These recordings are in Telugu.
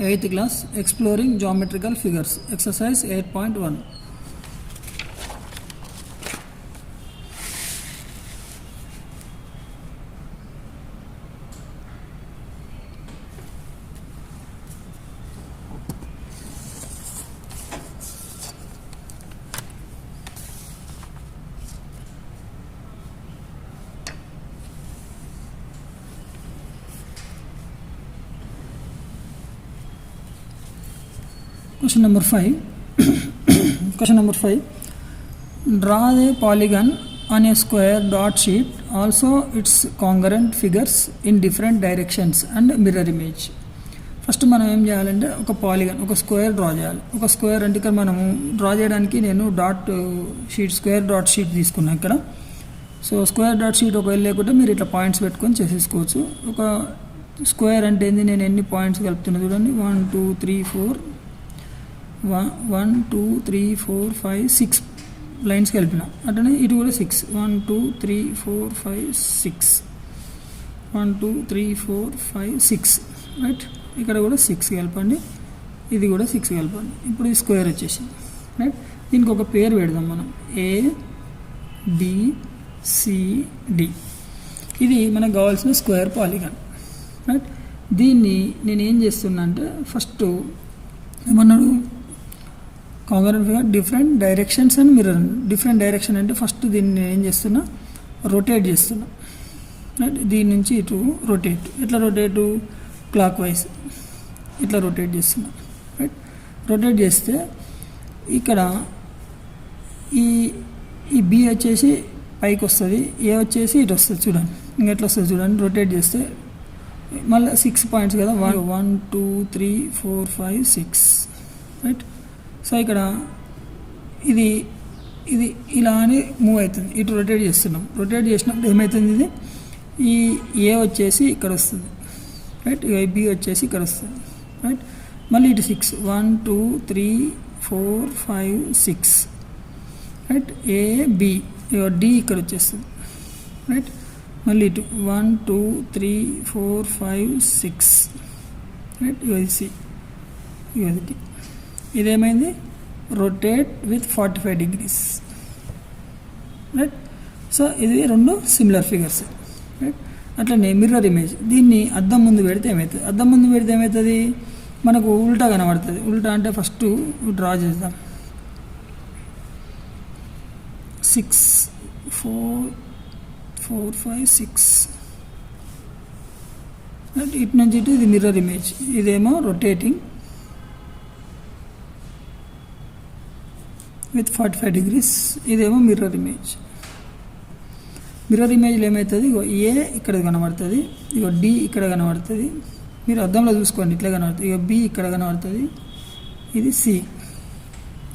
8th class Exploring Geometrical Figures, exercise 8.1. Question number 5. Question number 5. Draw the polygon on a square dot sheet, also its congruent figures in different directions and mirror image. First మనం ఏం చేయాలంటే ఒక పాలిగన్, ఒక స్క్వేర్ డ్రా చేయాలి. ఒక స్క్వేర్ అంటే ఇక్కడ మనము డ్రా చేయడానికి నేను స్క్వేర్ డాట్ షీట్ తీసుకున్నాను ఇక్కడ. సో స్క్వేర్ డాట్ షీట్ ఒకవేళ లేకుంటే మీరు ఇట్లా పాయింట్స్ పెట్టుకొని చేసేసుకోవచ్చు. ఒక స్క్వేర్ అంటే ఏంది, నేను ఎన్ని పాయింట్స్ కలుపుతున్నా చూడండి, 1 2 3 4 1 2 3 4 5 6 లైన్స్ కలిపిన. అట్లనే ఇటు కూడా 6 1 2 3 4 5 6 1 2 3 4 5 6 రైట్. ఇక్కడ కూడా 6 కలపండి, ఇది కూడా 6 కలపండి. ఇప్పుడు ఈ స్క్వేర్ వచ్చేసింది రైట్. దీనికి ఒక పేరు పెడదాం మనం, ABCD. ఇది మనకు కావాల్సిన స్క్వేర్ పాలిగాన్ రైట్. దీన్ని నేను ఏం చేస్తున్నా అంటే ఫస్ట్ ఏమన్నాడు, congruent figure different directions and mirror. Different direction అంటే ఫస్ట్ దీన్ని నేను ఏం చేస్తున్నా, రొటేట్ చేస్తున్నా రైట్. దీని నుంచి ఇటు రొటేట్, ఎట్లా రొటేటు, క్లాక్ వైజ్ ఇట్లా రొటేట్ చేస్తున్నా రైట్. రొటేట్ చేస్తే ఇక్కడ ఈ బి వచ్చేసి పైకి వస్తుంది, ఏ వచ్చేసి ఇటు వస్తుంది చూడండి. ఇంకా ఎట్లా వస్తుంది చూడండి, రొటేట్ చేస్తే మళ్ళీ 6 పాయింట్స్ కదా, 1 2 3 4 5 6 రైట్. సో ఇక్కడ ఇది ఇలా అని మూవ్ అవుతుంది, ఇటు రొటేట్ చేస్తున్నాం. రొటేట్ చేసినప్పుడు ఏమవుతుంది, ఇది ఈ ఏ వచ్చేసి ఇక్కడ వస్తుంది రైట్, బి వచ్చేసి ఇక్కడ వస్తుంది రైట్. మళ్ళీ ఇటు 6 1 2 3 4 5 6 రైట్. ఏబి డి ఇక్కడ వచ్చేస్తుంది రైట్. మళ్ళీ ఇటు 1 2 3 4 5 6 రైట్. ఇది సి, ఇది డి. ఇదేమైంది, rotate with 45 degrees right. So ఇది రెండు సిమిలర్ ఫిగర్స్ రైట్. అట్లనే మిర్రర్ ఇమేజ్, దీన్ని అద్దం ముందు పెడితే ఏమవుతుంది, అద్దం ముందు పెడితే ఏమవుతుంది, మనకు ఉల్టా కనబడుతుంది. ఉల్టా అంటే ఫస్ట్ డ్రా చేద్దాం, 6 4 4 5 6 రైట్. ఇటు నుంచి ఇటు ఇది మిర్రర్ ఇమేజ్, ఇదేమో రొటేటింగ్ విత్ 45 degrees, ఇదేమో మిర్రర్ ఇమేజ్. మిర్రర్ ఇమేజ్లో ఏమవుతుంది, ఇగో ఏ ఇక్కడ కనబడుతుంది, ఇగో డి ఇక్కడ కనబడుతుంది. మీరు అద్దంలో చూసుకోండి, ఇట్లా కనబడుతుంది. ఇగో బి ఇక్కడ కనబడుతుంది, ఇది సి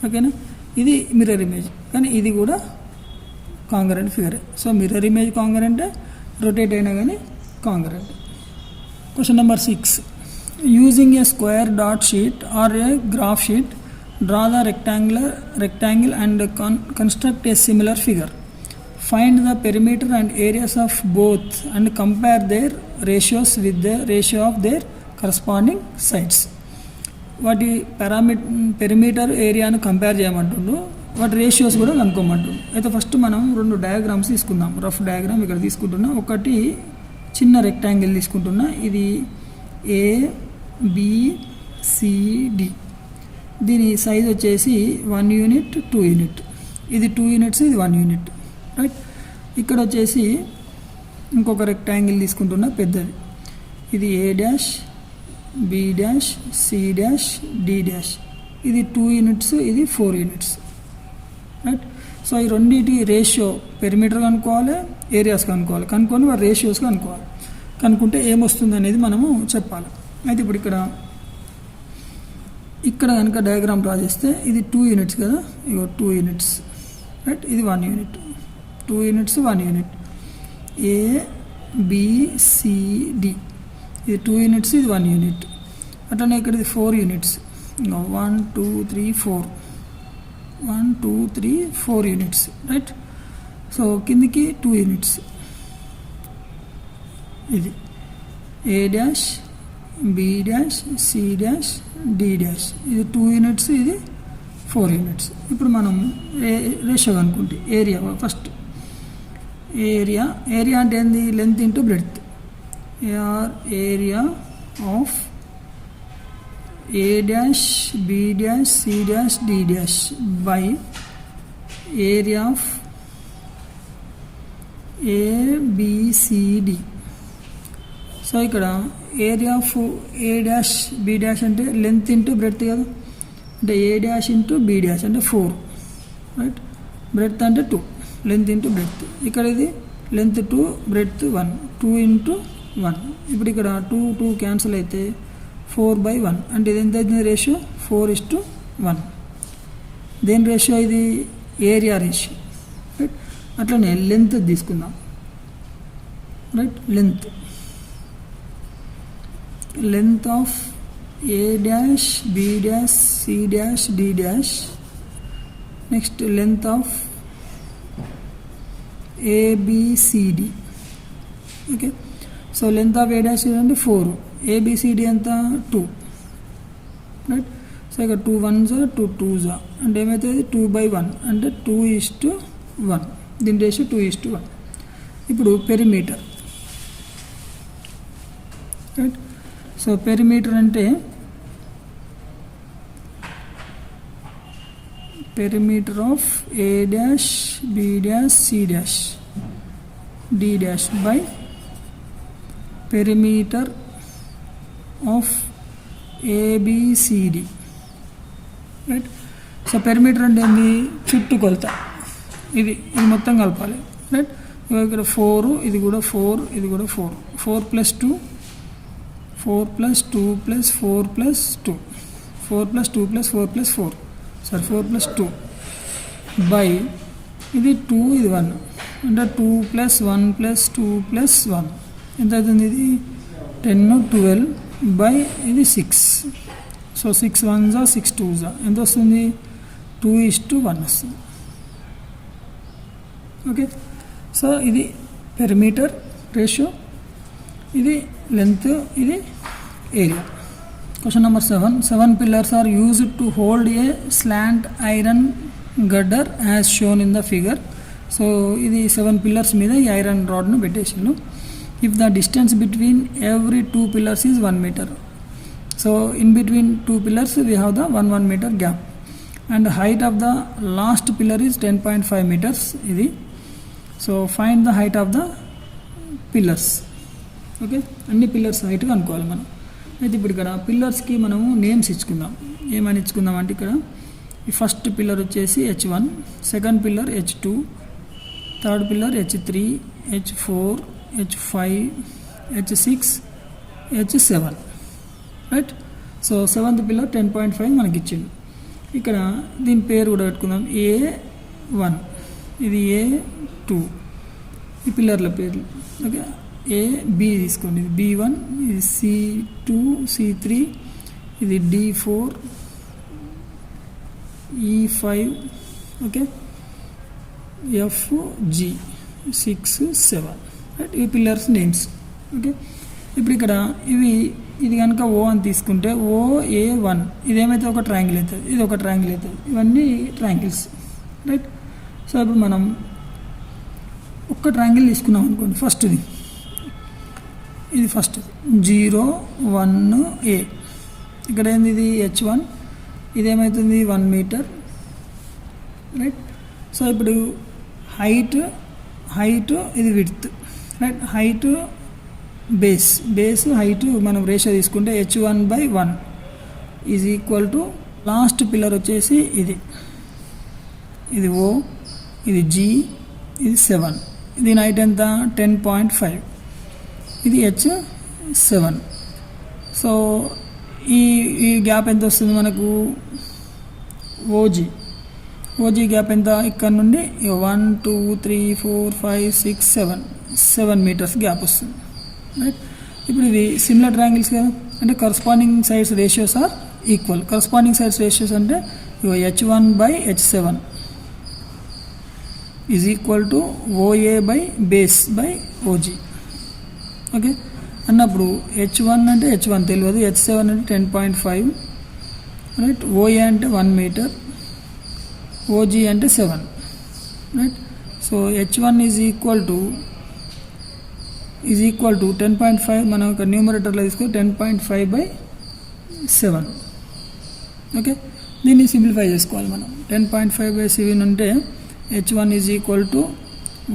ఓకేనా. ఇది మిర్రర్ ఇమేజ్, కానీ ఇది కూడా కాంగ్రెంట్ ఫిగరే. So mirror image congruent, rotate అయినా కానీ congruent. Question number 6. Using a square dot sheet or a graph sheet, draw the rectangle and construct a similar figure. Find the perimeter and areas of both and compare their ratios with the ratio of their corresponding sides. వాటి పెరిమీటర్ ఏరియాను కంపేర్ చేయమంటుండు, వాటి రేషియోస్ కూడా కనుక్కోమంటుండు. అయితే ఫస్ట్ మనం 2 డయాగ్రామ్స్ తీసుకుందాం. రఫ్ డయాగ్రామ్ ఇక్కడ తీసుకుంటున్నా, ఒకటి చిన్న రెక్టాంగిల్ తీసుకుంటున్నా, ఇది ABCD. దీని సైజ్ వచ్చేసి 1 యూనిట్ 2 యూనిట్, ఇది 2 యూనిట్స్, ఇది 1 యూనిట్ రైట్. ఇక్కడ వచ్చేసి ఇంకొక రెక్టాంగిల్ తీసుకుంటున్నా పెద్దది, ఇది A dash B dash C dash D dash, ఇది 2 యూనిట్స్, ఇది 4 యూనిట్స్ రైట్. సో ఈ రెండింటి రేషియో, పెరిమీటర్ కనుక్కోవాలి, ఏరియాస్ కనుక్కోవాలి, కనుక్కొని వారి రేషియోస్ కనుక్కోవాలి. కనుక్కుంటే ఏమొస్తుంది అనేది మనము చెప్పాలి. అయితే ఇప్పుడు ఇక్కడ కనుక డయాగ్రామ్ డ్రా చేస్తే ఇది 2 యూనిట్స్ కదా, ఇగో 2 యూనిట్స్ రైట్. ఇది 1 యూనిట్, 2 యూనిట్స్ 1 యూనిట్, ABCD. ఇది 2 యూనిట్స్, ఇది 1 యూనిట్. అట్లనే ఇక్కడ ఇది 4 యూనిట్స్, 1 2 3 4 1 2 3 4 యూనిట్స్ రైట్. సో కిందికి 2 యూనిట్స్, ఇది A dash B dash C dash D dash. ఇది 2 యూనిట్స్, ఇది 4 యూనిట్స్. ఇప్పుడు మనం రేషియో అనుకుంటే ఏరియా ఫస్ట్. ఏరియా అంటే ఏంది? Length into breadth. Area of A dash B dash C dash D dash by area of A B C D. So ఇక్కడ area of A dash B dash అంటే లెంత్ ఇంటూ బ్రెడ్త్ కదా, అంటే A dash into B dash అంటే 4, రైట్. బ్రెడ్త్ అంటే 2, లెంత్ ఇంటూ బ్రెడ్త్. ఇక్కడ ఇది లెంత్ 2, బ్రెడ్త్ 1, 2 ఇంటూ 1. ఇప్పుడు ఇక్కడ 2 2 క్యాన్సిల్ అయితే 4/1 అంటే ఇది ఎంత అవుతుంది? రేషియో 4:1. దేని రేషియో ఇది? Area ratio, right. అట్లనే లెంత్ తీసుకుందాం, right. Length of A dash B dash C dash D dash. Next length of A B C D. Okay. So length of A dash అంటే 4, ఏబిసిడి ఎంత? 2, రైట్. సో ఇక్కడ 2 1s 2 2s అంటే ఏమవుతుంది? 2/1 అంటే 2:1. దీని రేషియో 2:1. ఇప్పుడు పెరిమీటర్, రైట్. సో పెరిమీటర్ అంటే perimeter of A dash B dash C dash D dash by perimeter of A B C D, right. So perimeter అంటే ఏంది? చుట్టుకొలత. ఇది మొత్తం కలపాలి, రైట్. ఇక్కడ 4, ఇది కూడా 4, ఇది కూడా 4, 4 + 2, 4 + 2 + 4 + 2, 4 + 2 + 4 + 4, సారీ 4 + 2 బై ఇది 2, ఇది 1 అంటే 2 + 1 + 2 + 1 ఎంత అవుతుంది? ఇది 10 12 బై ఇది 6. సో 6 1s 6 2s ఎంత వస్తుంది? 2:1 వస్తుంది. ఓకే. సో ఇది పెరిమీటర్ రేషియో, ఇది లెంత్, ఇది area. Question number 7 pillars are used to hold a slant iron girder as shown in the figure. So ఇది 7 pillars మీద ఈ ఐరన్ రాడ్ను పెట్టేసిండు. If the distance between every 2 pillars is 1 meter. So in between 2 pillars we have the 1 meter gap and the height of the last pillar is 10.5 meters. ఇది so find the height of the pillars. Okay. అన్ని పిల్లర్స్ హైట్ అనుకోవాలి మనం. అయితే ఇప్పుడు ఇక్కడ పిల్లర్స్కి మనము నేమ్స్ ఇచ్చుకుందాం. ఏమని ఇచ్చుకుందాం అంటే ఇక్కడ ఈ ఫస్ట్ పిల్లర్ వచ్చేసి H1, second pillar H2, third pillar H3, H4, H5, H6, H7, right. So 7th pillar 10.5 మనకి ఇచ్చింది. ఇక్కడ దీని పేరు కూడా పెట్టుకుందాం. A1, ఇది A2, ఈ పిల్లర్ల పేర్లు. ఓకే. AB తీసుకోండి, ఇది B1, ఇది C2, C3, ఇది D4, E5, okay, FG 6 7, right. ఈ పిల్లర్స్ నేమ్స్. ఓకే. ఇప్పుడు ఇక్కడ ఇది కనుక O అని తీసుకుంటే OA1 ఇదేమైతే ఒక ట్రయాంగిల్ అవుతుంది, ఇది ఒక ట్రయాంగిల్ అవుతుంది. ఇవన్నీ ట్రయాంగిల్స్, రైట్. సో ఇప్పుడు మనం ఒక్క ట్రయాంగిల్ తీసుకున్నాం అనుకోండి. ఫస్ట్ది ఇది ఫస్ట్ 0 1 A. ఇక్కడ ఏంది? ఇది H1, ఇదేమవుతుంది? 1 meter, right. సో ఇప్పుడు హైట్ ఇది width, right. Height base height మనం రేషియో తీసుకుంటే H1/1 is equal to last pillar వచ్చేసి ఇది O, ఇది G, ఇది 7. దీని హైట్ ఎంత? 10.5. ఇది H7. సో ఈ గ్యాప్ ఎంత వస్తుంది మనకు? ఓజీ గ్యాప్ ఎంత? ఇక్కడ నుండి 1 2 3 4 5 6 7 meters గ్యాప్ వస్తుంది, రైట్. ఇప్పుడు ఇవి సిమిలర్ ట్రయాంగిల్స్ కదా, అంటే corresponding sides ratios are equal. Corresponding sides ratios అంటే H1/H7 is equal to OA/base/OG. Okay. అన్నప్పుడు h1 అంటే h1 తెలియదు, h7 అంటే 10.5, రైట్. OA అంటే 1 మీటర్, OG అంటే 7, right. So h1 is equal to 10.5, మనం ఒక న్యూమరేటర్లో తీసుకొని 10.5/7. ఓకే, దీన్ని సింప్లిఫై చేసుకోవాలి మనం. 10.5/7 అంటే h1 ఈజ్ ఈక్వల్ టు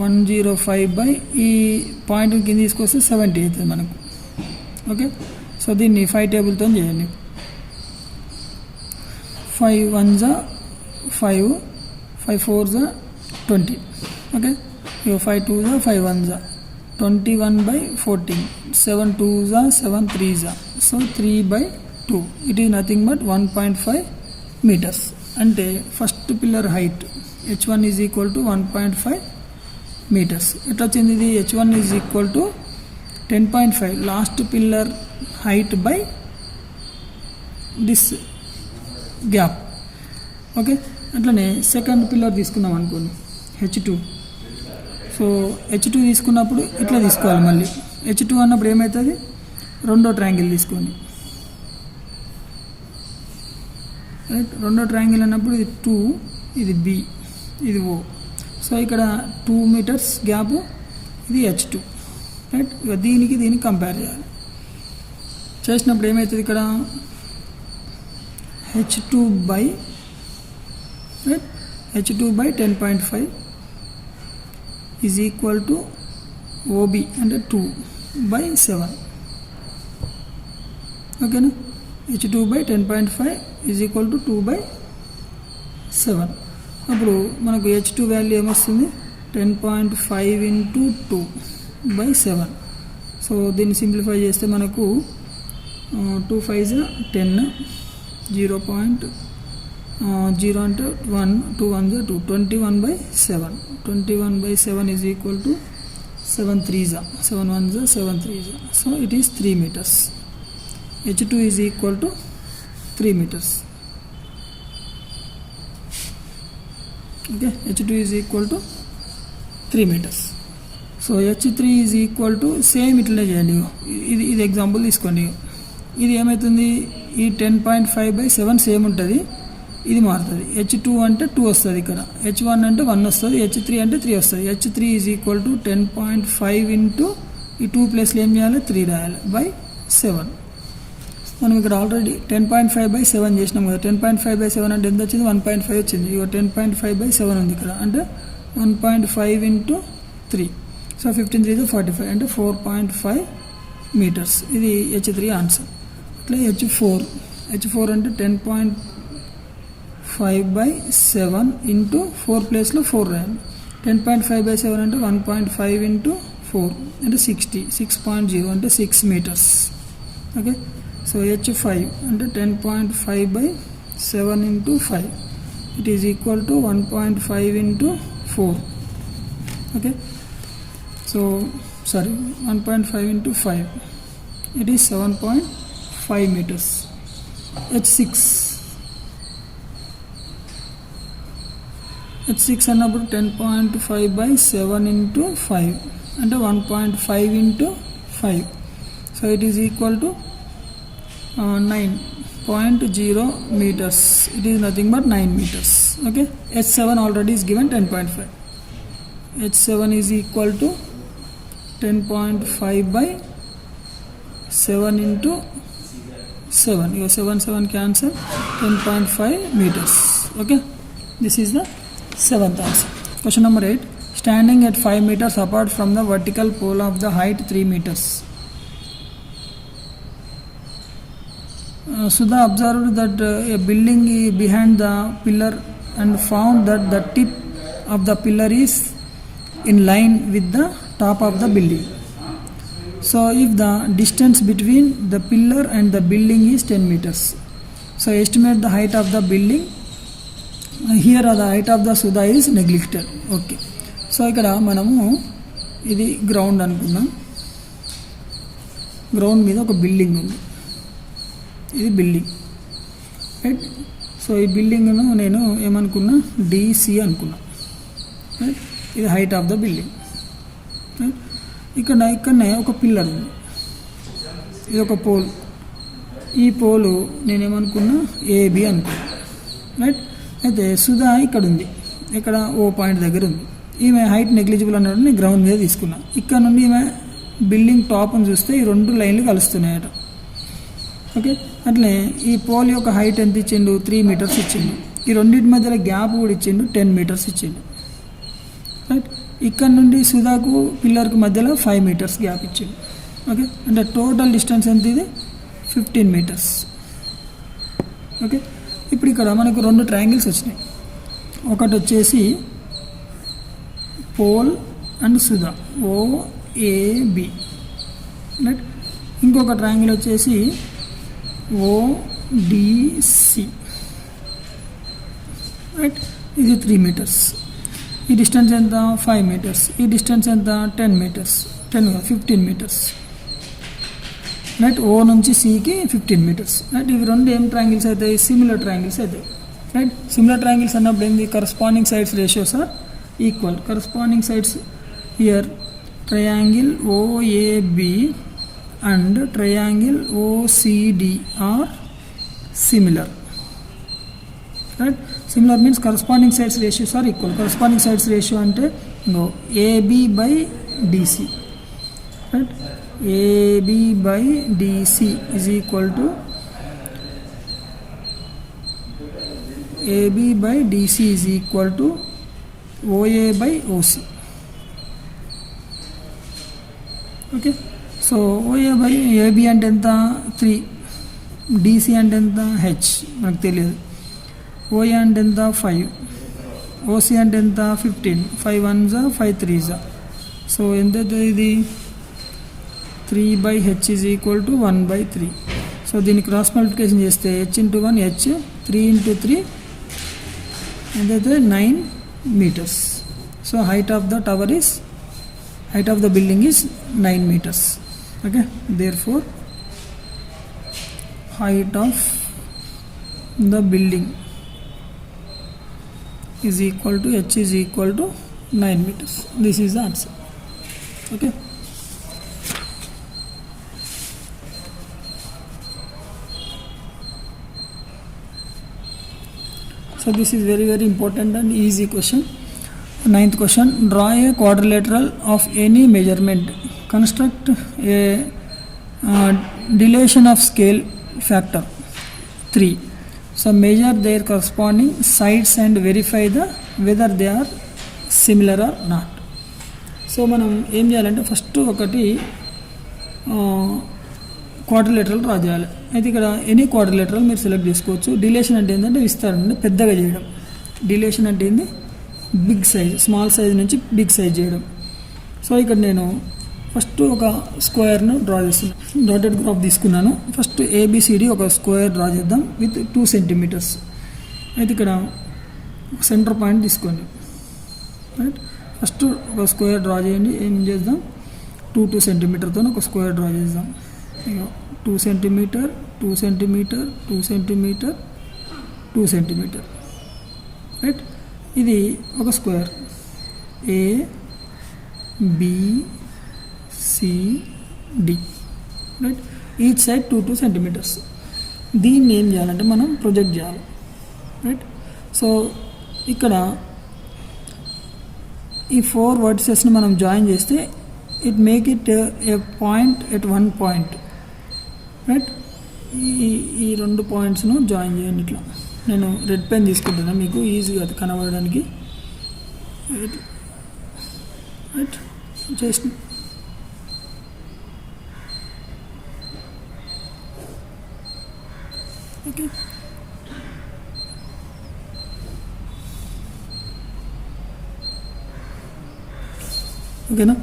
105 ఈ పాయింట్ కింద తీసుకొస్తే 70 అవుతుంది మనకు. ఓకే, సో దీన్ని 5 టేబుల్తో చేయండి. 5 1s 5, 5 4s 20. Okay, 5 2s 5 1s 21/14, 7 2s 7 3s, so 3/2. It is nothing but 1.5 metres. అంటే first pillar height h1 is equal to 1.5 metres. ఎట్లా వచ్చింది ఇది? h1 is equal to 10.5 last pillar height by this gap. Okay, అట్లనే సెకండ్ పిల్లర్ తీసుకున్నాం అనుకోండి, h2. సో h2 తీసుకున్నప్పుడు ఇట్లా తీసుకోవాలి. మళ్ళీ h2 అన్నప్పుడు ఏమవుతుంది? రెండో ట్రయాంగిల్ తీసుకోండి, రైట్. రెండో ట్రయాంగిల్ అన్నప్పుడు ఇది 2, ఇది B, ఇది O. సో ఇక్కడ 2 మీటర్స్ గ్యాప్, ఇది h2, రైట్. ఇక దీనికి కంపేర్ చేయాలి. చేసినప్పుడు ఏమవుతుంది? ఇక్కడ h2/10.5 is equal to OB అంటే 2/7. ఓకేనా? h2/10.5 is equal to 2/7. అప్పుడు మనకు h2 వాల్యూ ఏమొస్తుంది? 10.5 × 2/7. సో దీన్ని సింప్లిఫై చేస్తే మనకు 2 5s 10, 0.0 అంటే 1, 2 1s 2, 21/7. 21/7 is equal to 7 3s 7 1s 7 3s. So it is 3 metres. h2 is equal to 3 metres. Okay, h2 is equal to 3 metres. So h3 is equal to same ఇట్లనే చేయండి. ఇది ఎగ్జాంపుల్ తీసుకోండి. ఇది ఏమవుతుంది? ఈ 10.5/7 సేమ్ ఉంటుంది, ఇది మారుతుంది. h2 అంటే 2 వస్తుంది, ఇక్కడ h1 అంటే 1 వస్తుంది, h3 అంటే 3 వస్తుంది. h3 is equal to 10.5 into ఈ 2 ప్లేస్లో ఏం చేయాలి? 3 రాయాలి /7. మనం ఇక్కడ ఆల్రెడీ 10.5/7 చేసినాం కదా. 10.5/7 అంటే ఎంత వచ్చింది? 1.5 వచ్చింది. ఇక 10.5/7 ఉంది ఇక్కడ, అంటే 1.5 × 3. సో 15 3 45 అంటే 4.5 మీటర్స్. ఇది h3 ఆన్సర్. అట్లా h4 అంటే 10.5/7 ఇంటూ 4 ప్లేస్లో 4 రాయాలి. 10.5/7 అంటే 1.5 × 4 అంటే 60, 6.0 అంటే 6 మీటర్స్. ఓకే, సో h5 అంటే 10.5/7 × 5, it is equal to 1.5 × 4. Okay, so 1.5 × 5, it is 7.5 metres. h6 అన్నప్పుడు 10.5/7 × 5 అంటే 1.5 × 5. సో it is equal to 9.0 meters. It is nothing but 9 meters. Okay, h7 already is given 10.5. h7 is equal to 10.5/7 into 7. Your 7 cancel, 10.5 meters. Okay, this is the 7th answer. Question number 8. Standing at 5 meters apart from the vertical pole of the height 3 meters. Sudha observed that a building behind the pillar and found that the tip of the pillar is in line with the top of the building. So if the distance between the pillar and the building is 10 meters, so estimate the height of the building. Here the height of the Sudha is neglected. Okay, so ikkada manamu idi ground anukunnam. Ground మీద ఒక బిల్డింగ్ ఉంది, ఇది బిల్డింగ్, రైట్. సో ఈ బిల్డింగ్ను నేను ఏమనుకున్నా? డిసి అనుకున్నా, రైట్. ఇది height of the building, right. ఇక్కడనే ఒక పిల్లర్ ఉంది, ఇది ఒక పోల్, ఈ పోలు నేనేమనుకున్నా ఏబి అనుకున్నా, రైట్. అయితే సుధా ఇక్కడ ఉంది, ఇక్కడ ఓ పాయింట్ దగ్గర ఉంది. ఈమె హైట్ నెగ్లిజిబుల్ అన్నట్టు నేను గ్రౌండ్ మీద తీసుకున్నా. ఇక్కడ నుండి ఈమె బిల్డింగ్ టాప్ అని చూస్తే ఈ 2 లైన్లు కలుస్తున్నాయట. ఓకే, అట్లే ఈ పోల్ యొక్క హైట్ ఎంత ఇచ్చిండు, 3 మీటర్స్ ఇచ్చిండు. ఈ రెండింటి మధ్యలో గ్యాప్ కూడా ఇచ్చిండు, 10 మీటర్స్ ఇచ్చిండు, రైట్. ఇక్కడ నుండి సుధాకు పిల్లర్కి మధ్యలో 5 మీటర్స్ గ్యాప్ ఇచ్చిండు. ఓకే, అంటే టోటల్ డిస్టెన్స్ ఎంత, ఇది 15 మీటర్స్. ఓకే, ఇప్పుడు ఇక్కడ మనకు 2 ట్రయాంగిల్స్ వచ్చినాయి. ఒకటి వచ్చేసి పోల్ అండ్ సుధా ఓఏబి, రైట్. ఇంకొక ట్రయాంగిల్ వచ్చేసి ఓడిసి, రైట్. ఇది 3 మీటర్స్. ఈ డిస్టెన్స్ ఎంత, 5 మీటర్స్. ఈ డిస్టెన్స్ ఎంత, 10 మీటర్స్, 15 మీటర్స్, రైట్. ఓ నుంచి సికి 15 మీటర్స్, రైట్. ఇవి 2 ఏం ట్రయాంగిల్స్ అవుతాయి, సిమిలర్ ట్రయాంగిల్స్ అవుతాయి, రైట్. సిమిలర్ ట్రయాంగిల్స్ అన్నప్పుడు ఏంది, corresponding sides ratios are equal. Corresponding sides here triangle O A B and triangle OCD are similar, right. Similar means corresponding sides ratios are equal. Corresponding sides ratio ante no AB by DC, right. AB by DC is equal to AB by DC is equal to OA by OC. Okay, so O A by A B అంటే ఎంత, 3. డిసి అంటే ఎంత, హెచ్ మనకు తెలియదు. ఓఏ అంటే ఎంత, 5. ఓసి అంటే ఎంత, 15. 5 1s 5 3s. సో ఎంత అవుతుంది, ఇది 3/h is equal to 1/3. So దీన్ని క్రాస్ మల్టిప్లికేషన్ చేస్తే h ఇంటూ 1 h, 3 ఇంటూ 3 ఎంతైతే 9 meters. So height of the building is 9 meters. Okay, therefore height of the building is equal to h is equal to 9 meters. This is the answer. Okay, so this is very very important and easy question. 9th question, draw a quadrilateral of any measurement. Construct a dilation of scale factor 3. So measure their corresponding sides and verify whether they are similar or not. So మనం ఏం చేయాలంటే ఫస్ట్ ఒకటి క్వాడ్రిలేటరల్ డ్రా చేయాలి. అయితే ఇక్కడ ఎనీ క్వాడ్రిలేటరల్ మీరు సెలెక్ట్ చేసుకోవచ్చు. డిలేషన్ అంటే ఏంటంటే విస్తరణ పెద్దగా చేయడం. డిలేషన్ అంటే ఏంది, బిగ్ సైజ్, స్మాల్ సైజ్ నుంచి బిగ్ సైజ్ చేయడం. సో ఇక్కడ నేను ఫస్ట్ ఒక స్క్వేర్ను డ్రా చేస్తున్నాను. డాటెడ్ గ్రాఫ్ తీసుకున్నాను. ఫస్ట్ ఏబిసిడి ఒక స్క్వేర్ డ్రా చేద్దాం విత్ 2 centimeters. అయితే ఇక్కడ సెంటర్ పాయింట్ తీసుకోండి, రైట్. ఫస్ట్ ఒక స్క్వేర్ డ్రా చేయండి. ఏం చేద్దాం, 2 centimeterతో ఒక స్క్వేర్ డ్రా చేద్దాం. 2 centimeter, 2 centimeter, 2 centimeter, 2 centimeter, right. ఇది ఒక square ABCD, right. Each side 2 centimeters. దీన్ని ఏం చేయాలంటే మనం ప్రొజెక్ట్ చేయాలి, రైట్. సో ఇక్కడ ఈ 4 verticesని మనం జాయిన్ చేస్తే it make it A point at 1 point, right. ఈ 2 pointsను జాయిన్ చేయండి. ఇట్లా నేను రెడ్ పెన్ తీసుకుంటున్నాను మీకు ఈజీగా కనబడడానికి, రైట్. జస్ట్ ఓకే, ఓకేనా.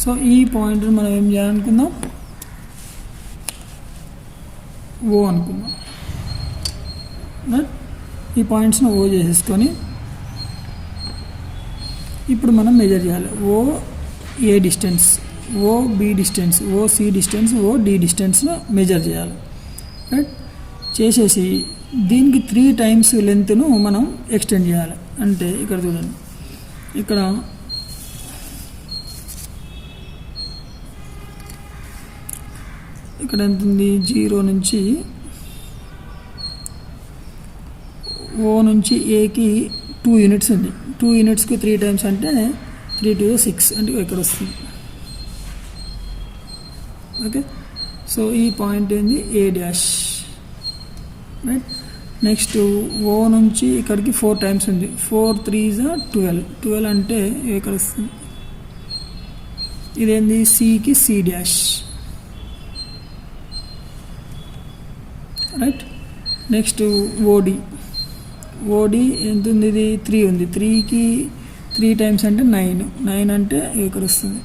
సో ఈ పాయింట్ మనం ఏం చేయాలనుకుందాం, ఓ అనుకుందాం, రైట్. ఈ పాయింట్స్ను ఓ చేసేసుకొని ఇప్పుడు మనం మెజర్ చేయాలి. O A distance, O B distance, O C distance, O D డిస్టెన్స్ను మెజర్ చేయాలి, రైట్. చేసేసి దీనికి 3 times లెంత్ను మనం ఎక్స్టెండ్ చేయాలి. అంటే ఇక్కడ చూడండి, ఇక్కడ ఎంత ఉంది 0 నుంచి O నుంచి Aకి 2 యూనిట్స్ ఉంది. 2 యూనిట్స్కి 3 టైమ్స్ అంటే 3 to 6 అంటే ఇక్కడ వస్తుంది. ఓకే, సో ఈ పాయింట్ ఏంది A dash, right. Next O నుంచి ఇక్కడికి 4 టైమ్స్ ఉంది. 4 3s 12 అంటే ఇక్కడ వస్తుంది. ఇదేంది Cకి C dash, right. Next OD ఎంత ఉంది, ఇది 3 ఉంది. 3కి 3 టైమ్స్ అంటే 9 అంటే ఇక్కడ వస్తుంది.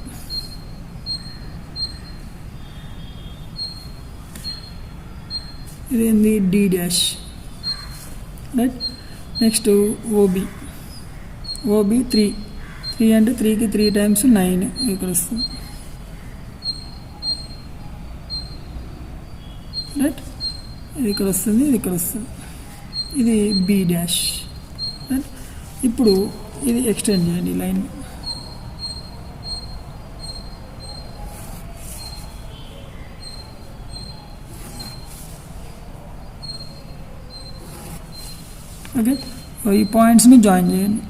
ఇదేంది D dash, right. Next OB 3 అంటే 3కి 3 టైమ్స్ 9 ఇక్కడ వస్తుంది, రైట్. ఇది ఇక్కడ వస్తుంది, ఇది ఇక్కడ వస్తుంది. ఇది B డాష్, రైట్. ఇప్పుడు ఇది ఎక్స్టెండ్ చేయండి ఈ లైన్. ఓకే, ఈ పాయింట్స్ని జాయిన్ చేయండి.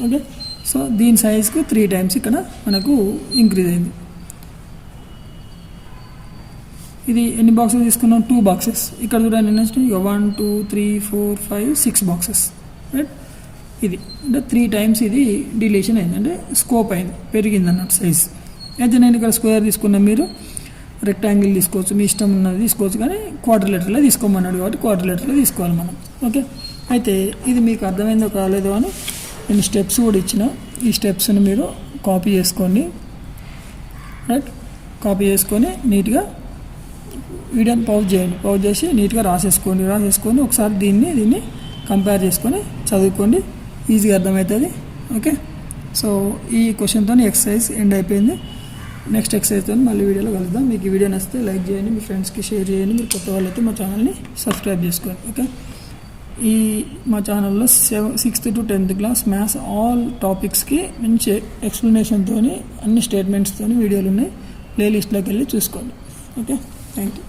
ఓకే, సో దీని సైజ్కు 3 టైమ్స్ ఇక్కడ మనకు ఇంక్రీజ్ అయింది. ఇది ఎన్ని బాక్సెస్ తీసుకున్నాం, 2 బాక్సెస్. ఇక్కడ చూడండి నెక్స్ట్ 1 2 3 4 5 6 బాక్సెస్, రైట్. ఇది అంటే 3 టైమ్స్ ఇది డిలీషన్ అయింది, అంటే స్కోప్ అయింది, పెరిగింది అన్నట్టు సైజ్. అయితే నేను ఇక్కడ స్క్వేర్ తీసుకున్నా, మీరు రెక్టాంగిల్ తీసుకోవచ్చు, మీ ఇష్టం ఉన్నది తీసుకోవచ్చు, కానీ క్వాడ్రిలేటర్లో తీసుకోమన్నాడు కాబట్టి క్వాడ్రిలేటర్లో తీసుకోవాలి మనం. ఓకే, అయితే ఇది మీకు అర్థమైందో కాలేదో అని నేను స్టెప్స్ కూడా ఇచ్చిన. ఈ స్టెప్స్ని మీరు కాపీ చేసుకోండి, రైట్. కాపీ చేసుకొని నీట్గా వీడియోని పౌజ్ చేయండి, పౌజ్ చేసి నీట్గా రాసేసుకొని ఒకసారి దీన్ని కంపేర్ చేసుకొని చదువుకోండి, ఈజీగా అర్థమవుతుంది. ఓకే, సో ఈ క్వశ్చన్తో ఎక్సర్సైజ్ ఎండ్ అయిపోయింది. నెక్స్ట్ ఎక్సర్సైజ్తో మళ్ళీ వీడియోలో కలుద్దాం. మీకు ఈ వీడియో నచ్చితే లైక్ చేయండి, మీ ఫ్రెండ్స్కి షేర్ చేయండి, మీరు కొత్త వాళ్ళైతే మా ఛానల్ని సబ్స్క్రైబ్ చేసుకోండి. ఓకే, ఈ మా ఛానల్లో 6th to 10th class maths all టాపిక్స్కి మంచి ఎక్స్ప్లెనేషన్తో అన్ని స్టేట్మెంట్స్తో వీడియోలు ఉన్నాయి. ప్లేలిస్ట్లోకి వెళ్ళి చూసుకోండి. Okay, thank you.